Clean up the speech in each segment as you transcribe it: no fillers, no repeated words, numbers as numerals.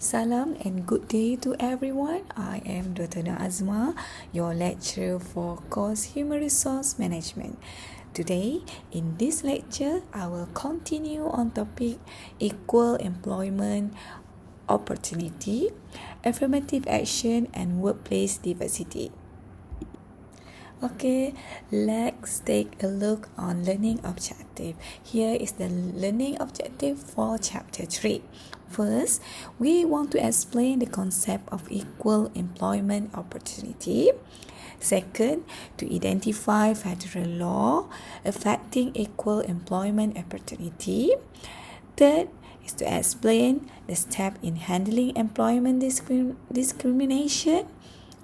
Salam and good day to everyone. I am Dr. Azma, your lecturer for course Human Resource Management. Today, in this lecture, I will continue on topic equal employment opportunity, affirmative action and workplace diversity. Okay, let's take a look on learning objective. Here is the learning objective for chapter 3. First, we want to explain the concept of equal employment opportunity. Second, to identify federal law affecting equal employment opportunity. Third, is to explain the step in handling employment discrimination.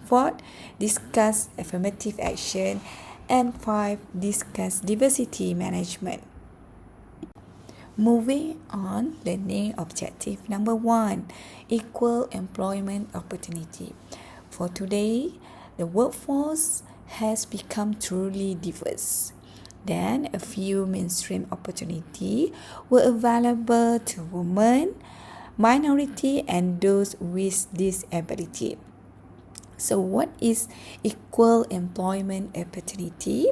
Fourth, discuss affirmative action. And 5, discuss diversity management. Moving on, learning objective number 1, equal employment opportunity. For today, the workforce has become truly diverse. Then, a few mainstream opportunities were available to women, minority, and those with disability. So what is equal employment opportunity?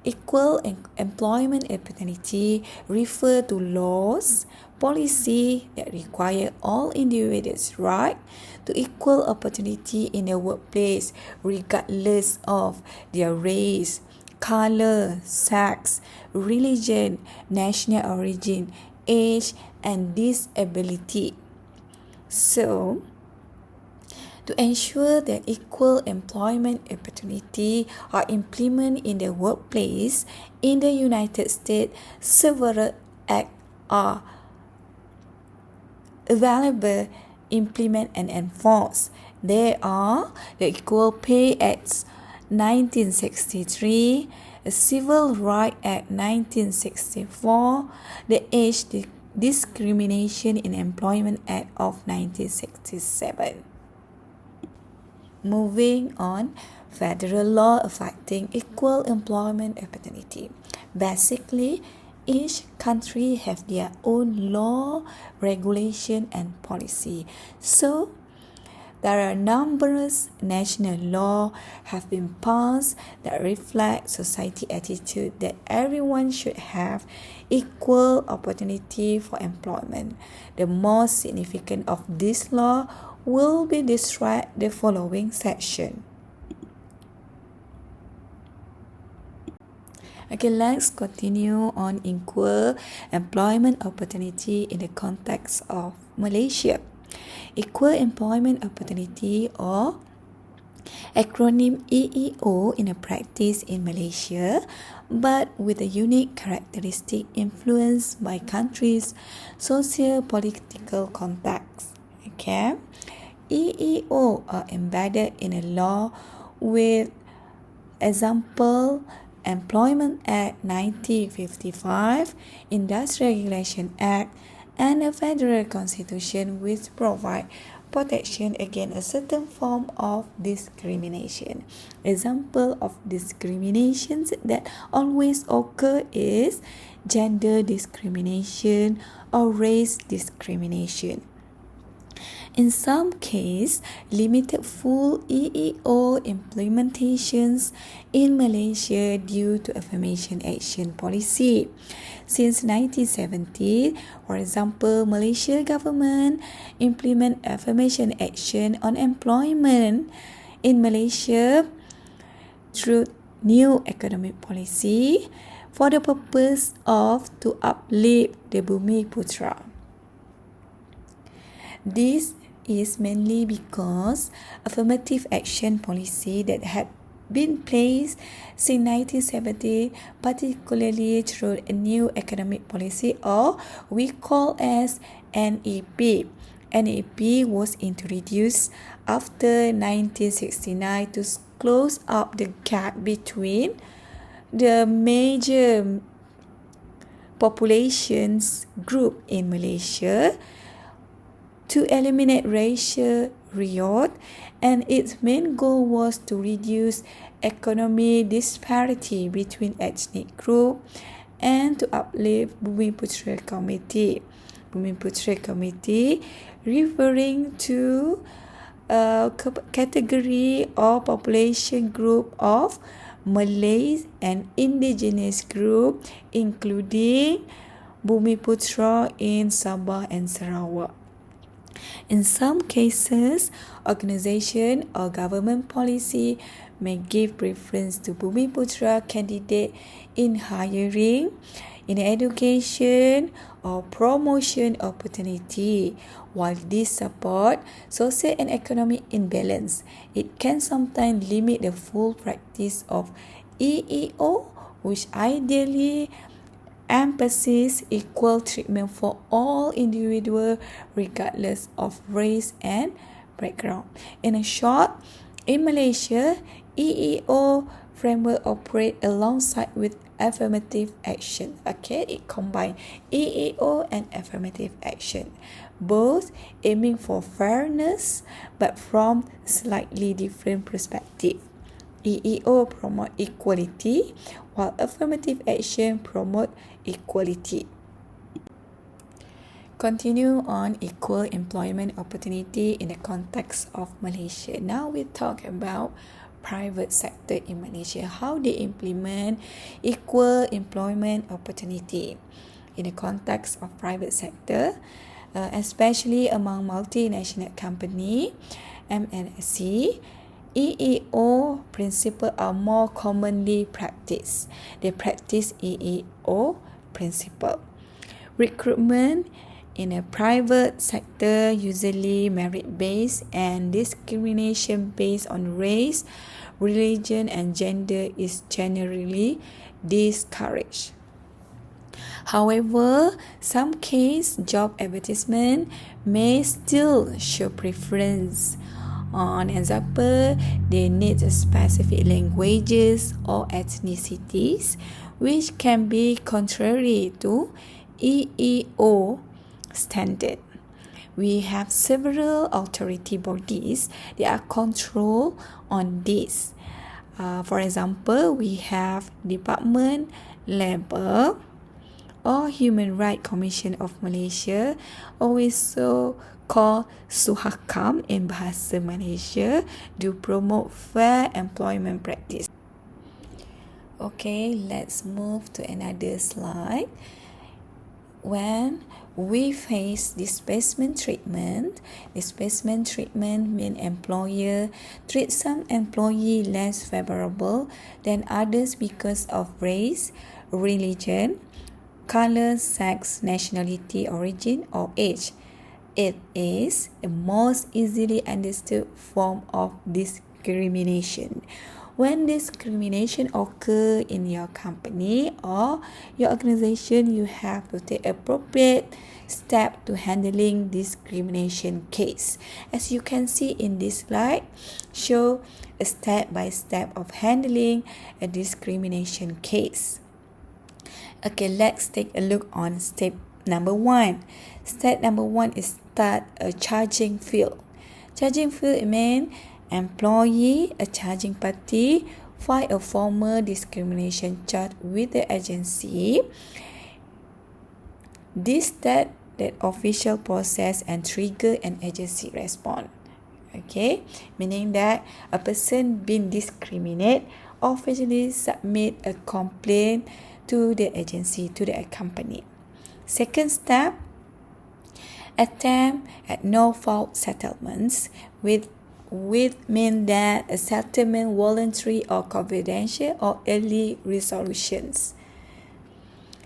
Equal employment opportunity refer to laws, policy that require all individuals' right to equal opportunity in the workplace regardless of their race, color, sex, religion, national origin, age, and disability. So, to ensure that equal employment opportunity are implemented in the workplace in the United States, several acts are available, implement and enforce. They are the Equal Pay Act 1963, the Civil Rights Act 1964, the Age Discrimination in Employment Act of 1967. Moving on, federal law affecting equal employment opportunity. Basically, each country have their own law, regulation, and policy. So, there are numerous national laws have been passed that reflect society attitude that everyone should have equal opportunity for employment. The most significant of this law will be described the following section. Okay, let's continue on equal employment opportunity in the context of Malaysia. Equal employment opportunity, or acronym EEO, in a practice in Malaysia, but with a unique characteristic influenced by countries' socio-political context. Okay, EEO are embedded in a law with example Employment Act 1955, Industrial Regulation Act, and the Federal Constitution, which provide protection against a certain form of discrimination. Example of discriminations that always occur is gender discrimination or race discrimination. In some cases, limited full EEO implementations in Malaysia due to affirmation action policy. Since 1970, for example, Malaysia government implement affirmation action on employment in Malaysia through new economic policy for the purpose of to uplift the Bumi Putra. This is mainly because affirmative action policy that had been placed since 1970, particularly through a new economic policy, or we call as NEP. NEP was introduced after 1969 to close up the gap between the major populations group in Malaysia to eliminate racial riot, and its main goal was to reduce economic disparity between ethnic groups and to uplift Bumi Putra community. Bumiputra Committee, referring to a category or population group of Malays and indigenous group, including Bumiputra in Sabah and Sarawak. In some cases, organization or government policy may give preference to Bumiputra candidate in hiring, in education, or promotion opportunity. While this support social and economic imbalance, it can sometimes limit the full practice of EEO, which ideally emphasizes equal treatment for all individuals regardless of race and background. In short, in Malaysia, EEO framework operate alongside with affirmative action. Okay, it combines EEO and affirmative action, both aiming for fairness but from slightly different perspective. EEO promote equality, while affirmative action promote equality. Continue on equal employment opportunity in the context of Malaysia. Now we talk about private sector in Malaysia, how they implement equal employment opportunity in the context of private sector, especially among multinational company, MNC. EEO principles are more commonly practiced. They practice EEO principle. Recruitment in a private sector usually merit-based, and discrimination based on race, religion and gender is generally discouraged. However, some case job advertisement may still show preference. On example, they need specific languages or ethnicities, which can be contrary to EEO standard. We have several authority bodies that are control on this. For example, we have Department Labor or Human Rights Commission of Malaysia, also called Suhakam in Bahasa Malaysia, to promote fair employment practice. Okay, let's move to another slide. When we face displacement treatment means employer treat some employee less favorable than others because of race, religion, color, sex, nationality, origin, or age. It is the most easily understood form of discrimination. When discrimination occurs in your company or your organization, you have to take appropriate step to handling discrimination case. As you can see in this slide, show a step-by-step of handling a discrimination case. Okay, let's take a look on step number 1. Step number 1 is start a charging field. Charging field means employee, a charging party, file a formal discrimination charge with the agency. This step that official process and trigger an agency response. Okay, meaning that a person being discriminated officially submit a complaint to the agency, to the company. Second step, attempt at no-fault settlements with mean that a settlement voluntary or confidential or early resolutions.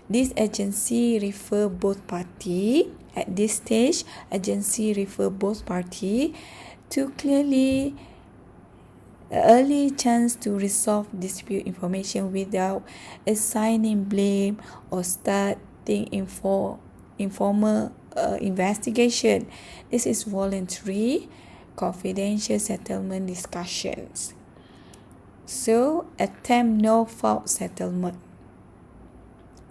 This agency refer both party. At this stage, agency refer both party to clearly early chance to resolve dispute information without assigning blame or starting informal investigation. This is voluntary, confidential settlement discussions. So, attempt no-fault settlement.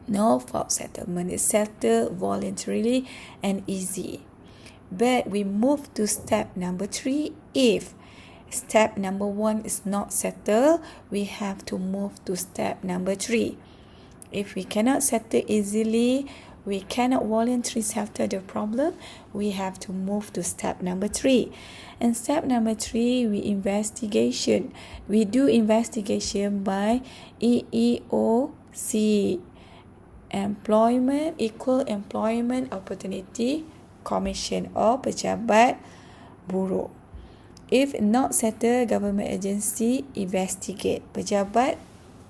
No-fault settlement is settled voluntarily and easy. But we move to step number 3. If step number 1 is not settled, we have to move to step number 3. If we cannot settle easily, we cannot voluntarily settle the problem, we have to move to step number 3. And step number 3, we do investigation by EEOC, Equal Employment Opportunity Commission or Pejabat Buruh. If not settled, government agency investigate. Pejabat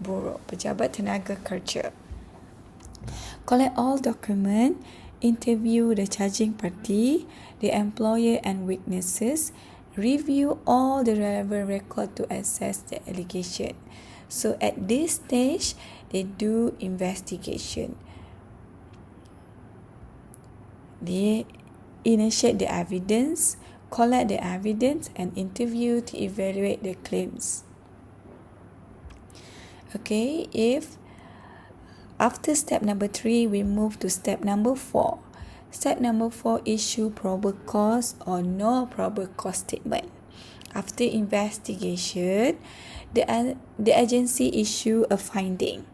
Buruh, Pejabat Tenaga Kerja. Collect all documents, interview the charging party, the employer and witnesses, review all the relevant record to assess the allegation. So at this stage, they do investigation. They initiate the evidence, collect the evidence, and interview to evaluate the claims. Okay, after step number 3, we move to step number 4. Step number 4, issue probable cause or no probable cause statement. After investigation, the agency issue a finding.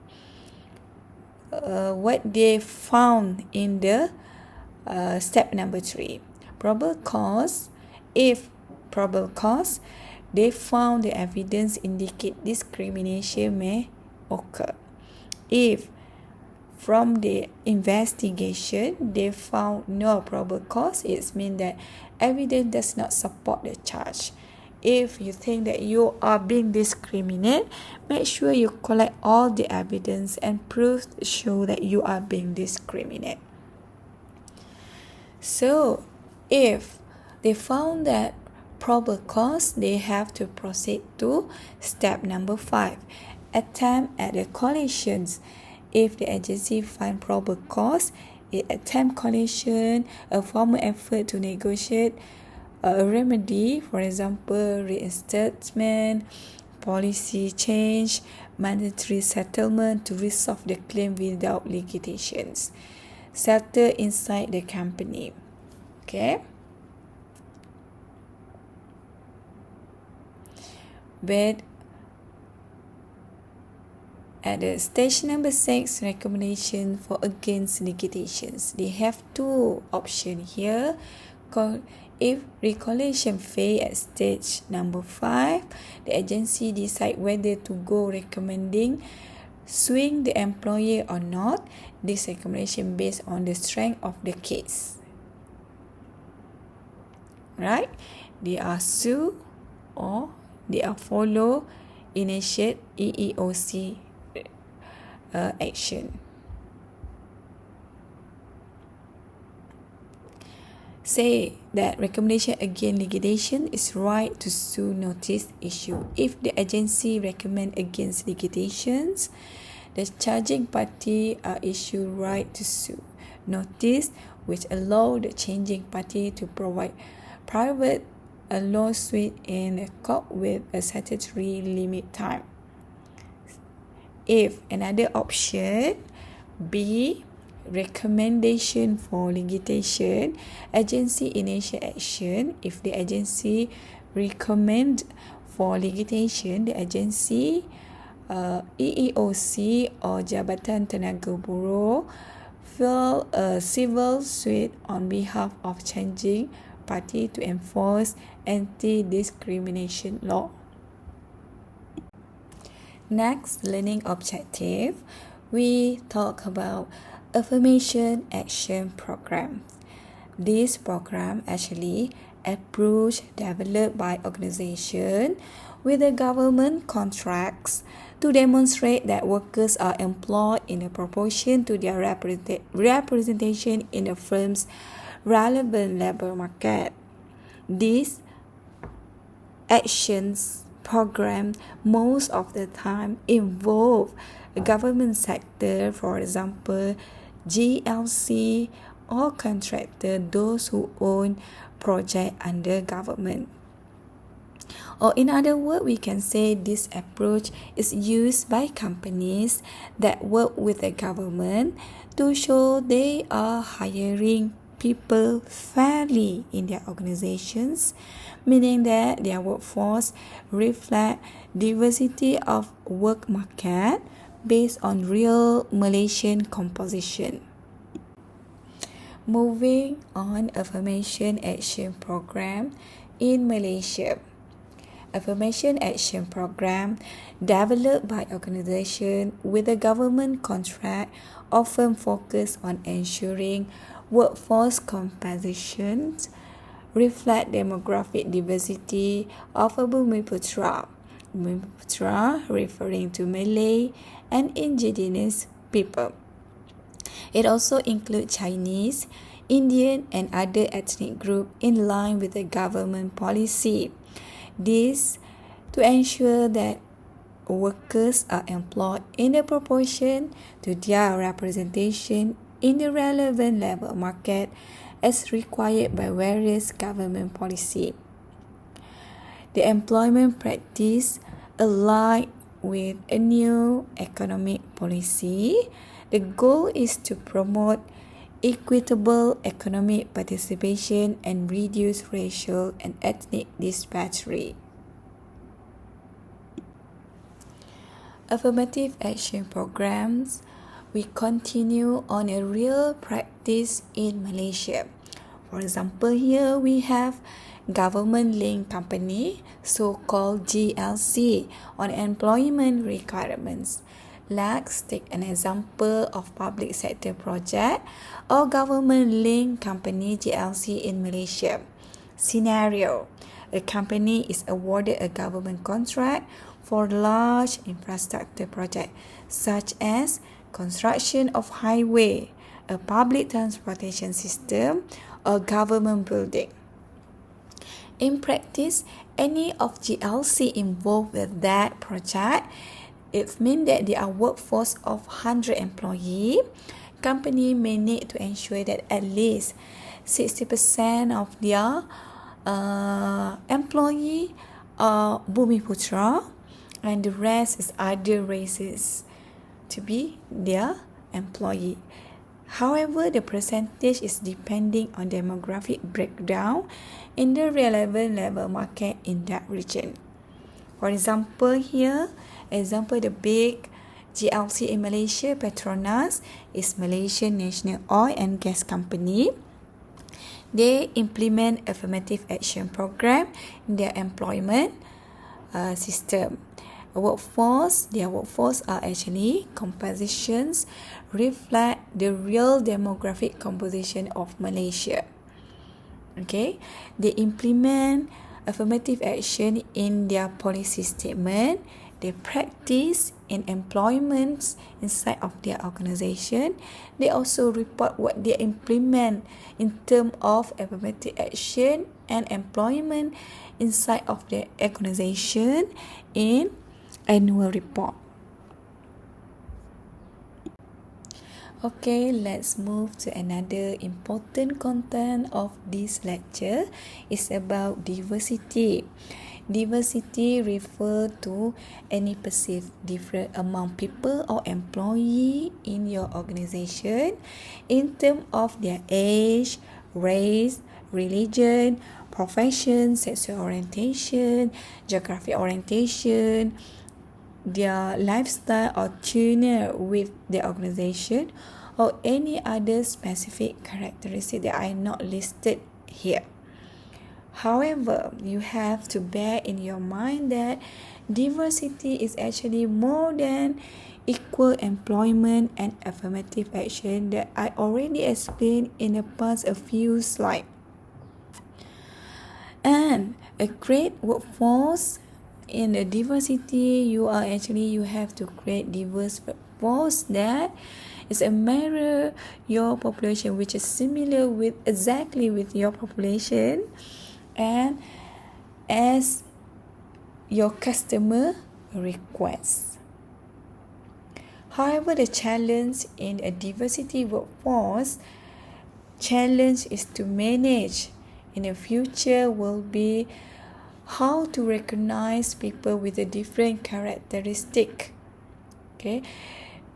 What they found in the step number 3. Probable cause. If probable cause, they found the evidence indicate discrimination may occur. If from the investigation, they found no probable cause, it means that evidence does not support the charge. If you think that you are being discriminated, make sure you collect all the evidence and proof to show that you are being discriminated. So, if they found that probable cause, they have to proceed to step number 5, attempt at the collisions. If the agency find probable cause, it attempt collision, a formal effort to negotiate a remedy, for example, reinstatement, policy change, mandatory settlement to resolve the claim without litigations. Settle inside the company. Okay. But at the stage number 6, recommendation for against litigations. They have 2 options here. If reconciliation fail at stage number 5, the agency decide whether to go recommending suing the employer or not. This recommendation based on the strength of the case. Right? They are sue or they are follow initiate EEOC action. Say that recommendation against liquidation is right to sue notice issue. If the agency recommend against liquidations, the charging party are issued right to sue notice, which allow the changing party to provide private a lawsuit in a court with a statutory limit time. If another option B, recommendation for litigation, agency initiate action. If the agency recommend for litigation, the agency EEOC or Jabatan Tenaga Buruh file a civil suit on behalf of changing party to enforce anti-discrimination law. Next, learning objective, we talk about affirmation action program. This program actually approach developed by organization with the government contracts to demonstrate that workers are employed in a proportion to their representation in the firm's relevant labor market. These actions program most of the time involve the government sector, for example, GLC or contractor, those who own project under government. Or in other words, we can say this approach is used by companies that work with the government to show they are hiring people fairly in their organizations, meaning that their workforce reflect diversity of work market based on real Malaysian composition. Moving on, Affirmation Action Program in Malaysia. Affirmation Action Program developed by organization with a government contract often focus on ensuring workforce compositions reflect demographic diversity of a Bumiputra. Bumiputra referring to Malay and indigenous people. It also includes Chinese, Indian and other ethnic groups in line with the government policy. This to ensure that workers are employed in a proportion to their representation in the relevant labour market as required by various government policy. The employment practice aligned with a new economic policy. The goal is to promote equitable economic participation and reduce racial and ethnic disparity. Affirmative action programs, we continue on a real practice in Malaysia. For example, here we have government-linked company, so-called GLC, on employment requirements. Let's take an example of public sector project or government-linked company GLC in Malaysia. Scenario: a company is awarded a government contract for large infrastructure project such as construction of highway, a public transportation system, or government building. In practice, any of GLC involved with that project, it means that there are workforce of 100 employees. Company may need to ensure that at least 60% of their employee are Bumiputra and the rest is other races to be their employee. However, the percentage is depending on demographic breakdown in the relevant labour market in that region. For example, here, the big GLC in Malaysia, Petronas, is Malaysian National Oil and Gas Company. They implement affirmative action program in their employment system. Their workforce are actually compositions reflect the real demographic composition of Malaysia. Okay, they implement affirmative action in their policy statement. They practice in employments inside of their organization. They also report what they implement in terms of affirmative action and employment inside of their organization in annual report. Okay, let's move to another important content of this lecture. It's about diversity. Diversity refers to any perceived difference among people or employee in your organization in terms of their age, race, religion, profession, sexual orientation, geographic orientation, their lifestyle or tenure with the organization, or any other specific characteristic that are not listed here. However, you have to bear in your mind that diversity is actually more than equal employment and affirmative action that I already explained in the past a few slides. And a great workforce in the diversity, you have to create diverse workforce that is a mirror your population, which is similar with your population and as your customer requests. However, the challenge in a diversity workforce is to manage in the future will be how to recognize people with a different characteristic. Okay,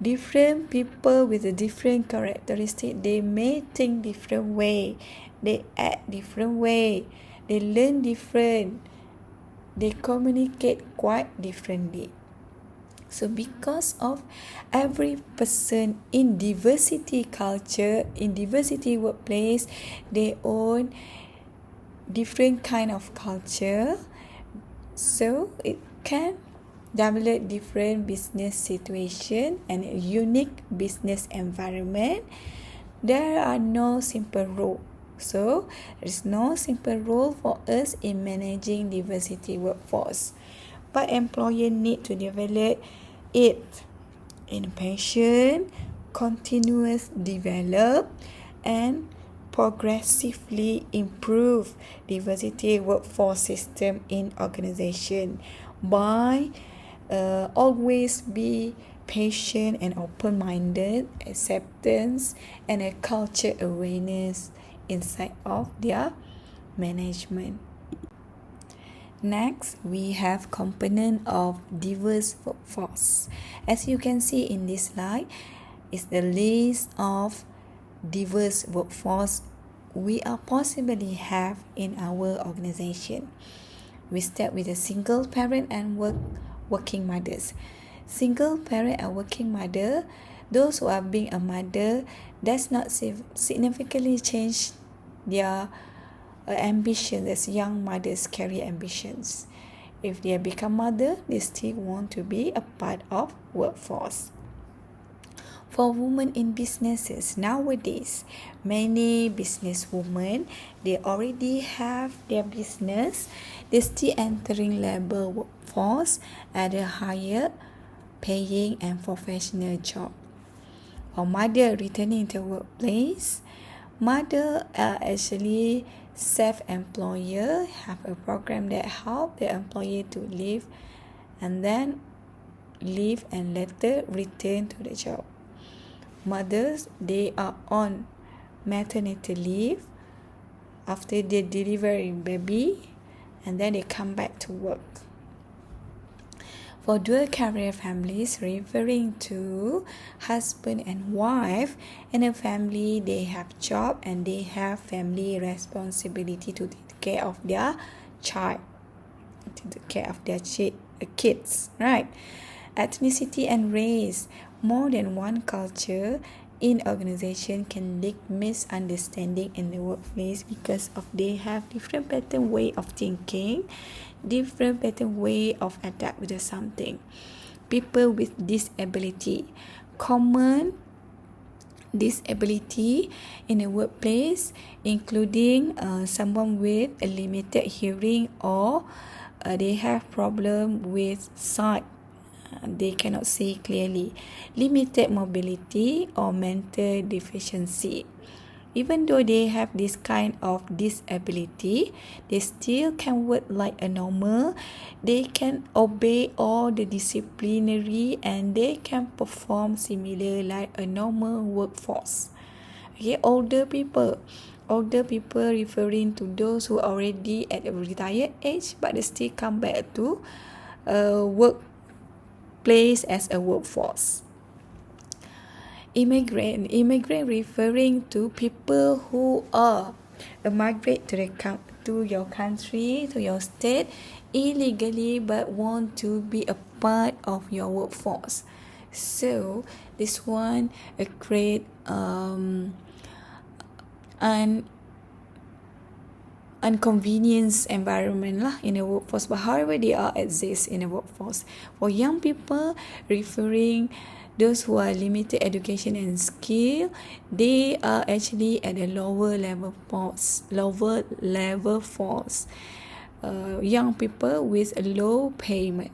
different people with a different characteristic, they may think different way, they act different way, they learn different, they communicate quite differently. So because of every person in diversity culture, in diversity workplace, they own different kind of culture, so it can develop different business situation and a unique business environment. There are no simple rule. So there is no simple rule for us in managing diversity workforce. But employer need to develop it in passion, continuous develop, and progressively improve diversity workforce system in organization by always be patient and open-minded, acceptance, and a culture awareness inside of their management. Next, we have component of diverse workforce. As you can see in this slide, is the list of diverse workforce we are possibly have in our organization. We start with a single parent and working mothers. Single parent and working mother, those who are being a mother, does not significantly change their ambition as young mothers carry ambitions. If they become mother, they still want to be a part of workforce. For women in businesses nowadays, many businesswomen, they already have their business, they still entering labor workforce at a higher paying and professional job. For mother returning to workplace, mother are actually self-employer, have a program that help the employee to leave and later return to the job. Mothers, they are on maternity leave after they delivering baby and then they come back to work. For dual career families, referring to husband and wife, in a family they have job and they have family responsibility to take care of their child, to take care of their kids, right? Ethnicity and race, more than one culture in organization can lead misunderstanding in the workplace because of they have different pattern way of thinking, different pattern way of adapt with something. People with disability, common disability in a workplace, including someone with a limited hearing or they have problem with sight. They cannot see clearly, limited mobility or mental deficiency. Even though they have this kind of disability, they still can work like a normal. They can obey all the disciplinary and they can perform similar like a normal workforce. Okay, older people referring to those who are already at a retired age but they still come back to workplace as a workforce. Immigrant referring to people who are migrate to your country, to your state illegally but want to be a part of your workforce. So this one create an inconvenience environment lah in the workforce, but however they are exist in the workforce. For young people, referring those who are limited education and skill, they are actually at a lower level force. Young people with a low payment.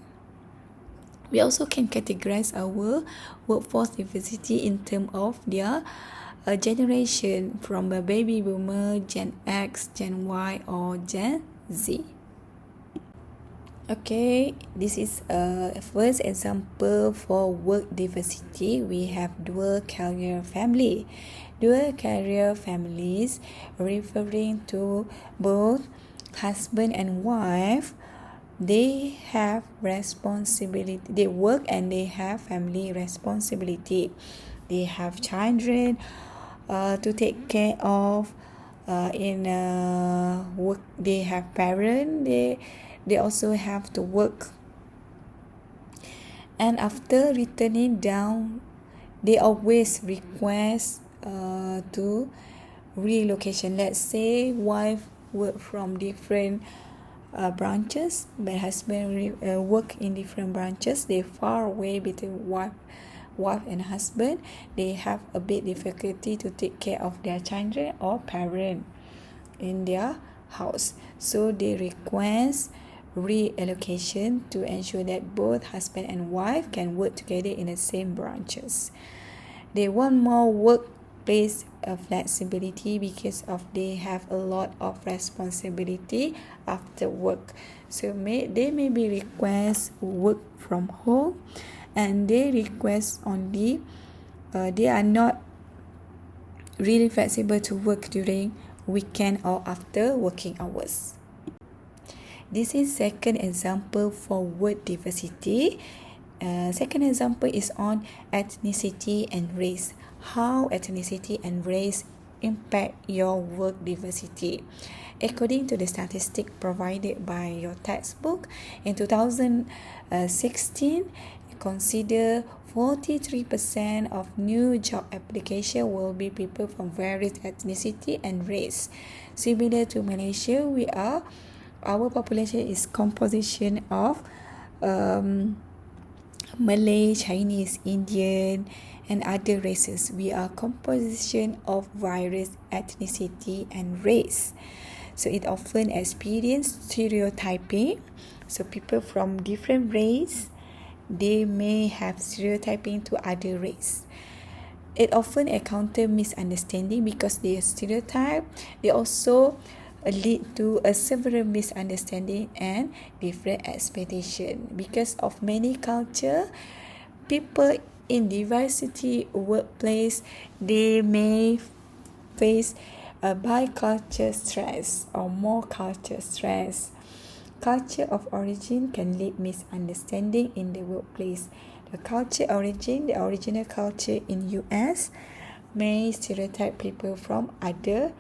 We also can categorize our workforce diversity in terms of their generation, from a baby boomer, Gen X, Gen Y, or Gen Z. Okay, this is a first example for work diversity. We have dual career family. Dual career families referring to both husband and wife. They have responsibility. They work and they have family responsibility. They have children to take care of. Work, they have parents. They also have to work. And after returning down, they always request to relocation. Let's say wife work from different branches, but husband work in different branches. They far away between wife and husband. They have a bit difficulty to take care of their children or parent in their house, so they request reallocation to ensure that both husband and wife can work together in the same branches. They want more workplace flexibility because of they have a lot of responsibility after work. So they maybe request work from home, and they request only they are not really flexible to work during weekend or after working hours. This is second example for word diversity. Second example is on ethnicity and race. How ethnicity and race impact your work diversity. According to the statistic provided by your textbook, in 2016, consider 43% of new job application will be people from various ethnicity and race. Similar to Malaysia, our population is composition of Malay, Chinese, Indian, and other races. We are composition of various ethnicity and race. So it often experience stereotyping. So people from different race, they may have stereotyping to other race. It often encounter misunderstanding because they stereotype. They also lead to a several misunderstanding and different expectation. Because of many culture, people in diversity workplace, they may face a biculture stress or more culture stress. Culture of origin can lead misunderstanding in the workplace. The culture origin, the original culture in US, may stereotype people from other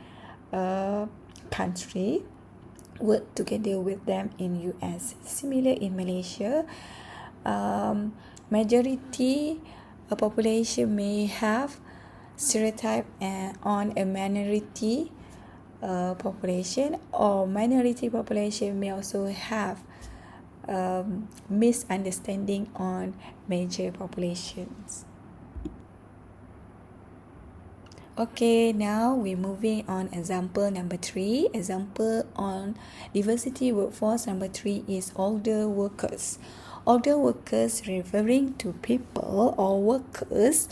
country work together with them in US. Similar in Malaysia, majority population may have stereotype on a minority population, or minority population may also have misunderstanding on major populations. Okay, now we're moving on example number 3. Example on diversity workforce number 3 is older workers. Older workers referring to people or workers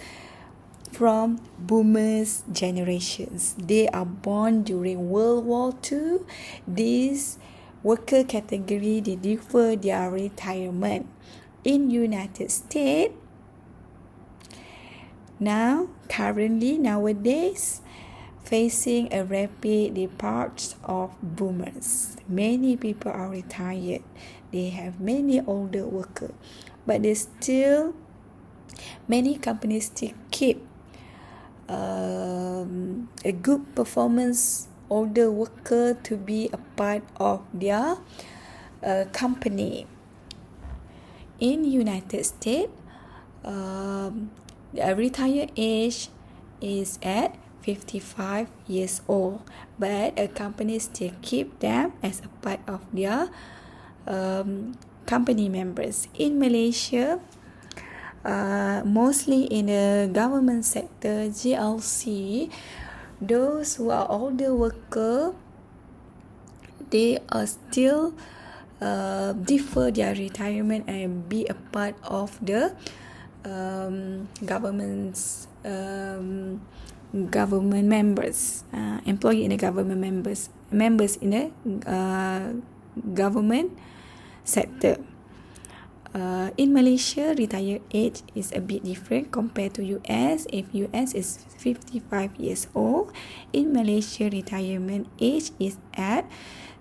from boomers generations. They are born during World War II. This worker category, they defer their retirement. In United States, nowadays, facing a rapid departure of boomers. Many people are retired. They have many older workers, but many companies still keep a good performance older worker to be a part of their company. In United States, the retirement age is at 55 years old, but a company still keep them as a part of their company members. In Malaysia, mostly in the government sector, GLC, those who are older worker, they are still defer their retirement and be a part of the government members, employee in the government members in the government sector. In Malaysia, retire age is a bit different compared to US. If US is 55 years old, in Malaysia, retirement age is at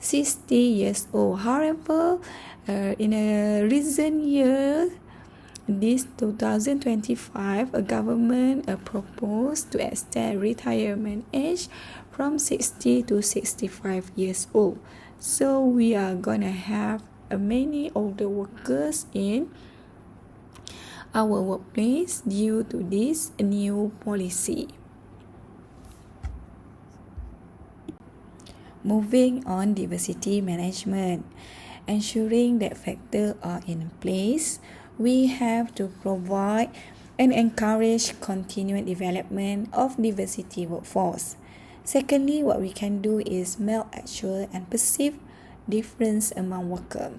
60 years old. However, in a recent year, this 2025, a government proposed to extend retirement age from 60 to 65 years old. So we are gonna have many older workers in our workplace due to this new policy. Moving on, diversity management. Ensuring that factors are in place, we have to provide and encourage continued development of diversity workforce. Secondly, what we can do is melt actual and perceived difference among workers.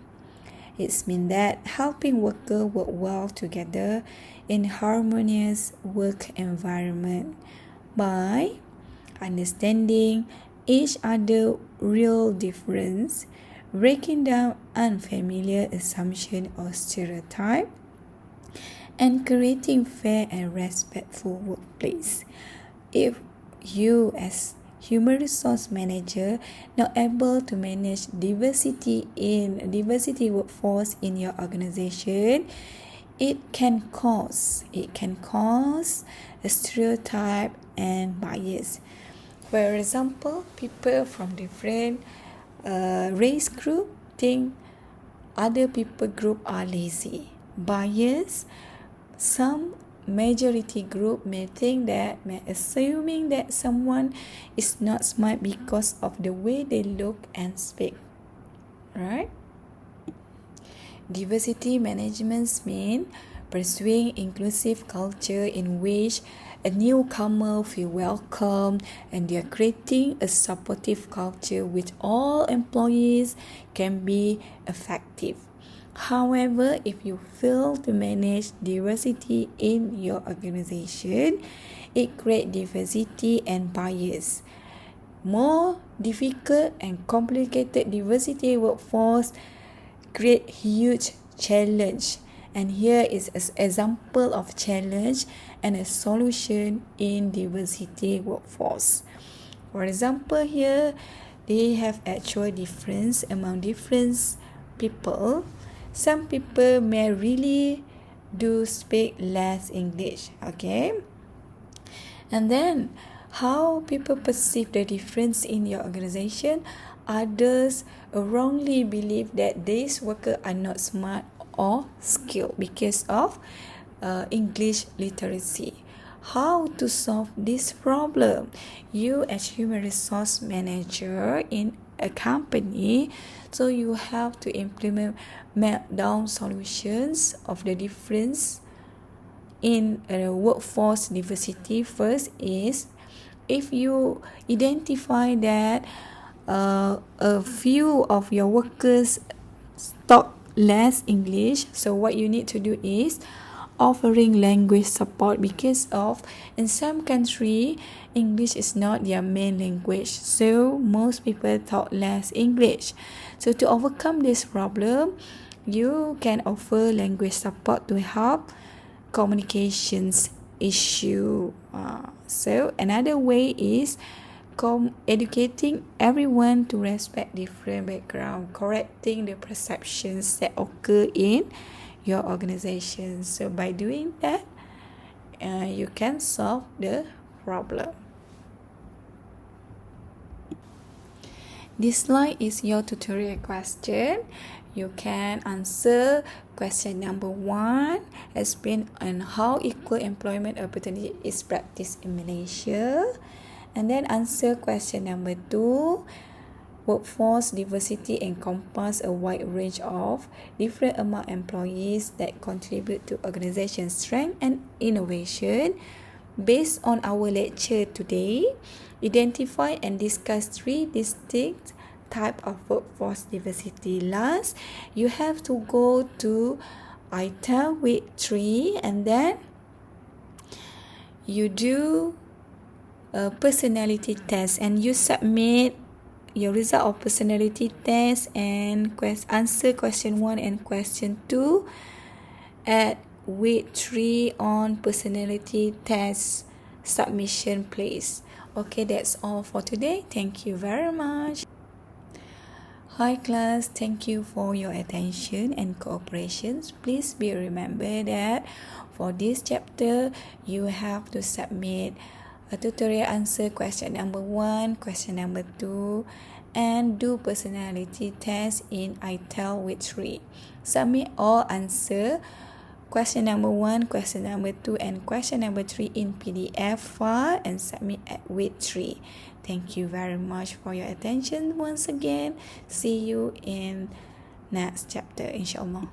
It means that helping workers work well together in harmonious work environment by understanding each other real difference, breaking down unfamiliar assumption or stereotype, and creating fair and respectful workplace. If you as human resource manager not able to manage diversity workforce in your organization, it can cause a stereotype and bias. For example, people from different race group think other people group are lazy. Bias, some majority group may assuming that someone is not smart because of the way they look and speak. Right? Diversity management means pursuing inclusive culture in which a newcomer feel welcome, and they are creating a supportive culture which all employees can be effective. However, if you fail to manage diversity in your organization, it creates diversity and bias. More difficult and complicated diversity workforce create huge challenge. And here is an example of challenge and a solution in diversity workforce. For example, here they have actual difference among different people. Some people may really do speak less English, okay? And then how people perceive the difference in your organization. Others wrongly believe that these workers are not smart or skilled because of English literacy. How to solve this problem? You as human resource manager in a company, so you have to implement meltdown solutions of the difference in workforce diversity. First is, if you identify that a few of your workers talk less English, so what you need to do is offering language support, because of in some country English is not their main language, so most people talk less English. So to overcome this problem, you can offer language support to help communications issue. So another way is educating everyone to respect different background, correcting the perceptions that occur in your organization. So by doing that, you can solve the problem. This slide is your tutorial question. You can answer question number 1, explain on how equal employment opportunity is practiced in Malaysia. And then answer question number 2, workforce diversity encompasses a wide range of different among employees that contribute to organization strength and innovation. Based on our lecture today, identify and discuss 3 distinct types of workforce diversity. Last, you have to go to ITEL week 3, and then you do a personality test, and you submit your result of personality test and answer question 1 and question 2 at week 3 on personality test submission place. Okay, that's all for today. Thank you very much. Hi class, thank you for your attention and cooperation. Please be remember that for this chapter you have to submit a tutorial answer question number 1, question number 2, and do personality test in ITEL week 3. Submit all answer question number 1, question number 2, and question number 3 in PDF file and submit at week 3. Thank you very much for your attention once again. See you in next chapter, inshallah.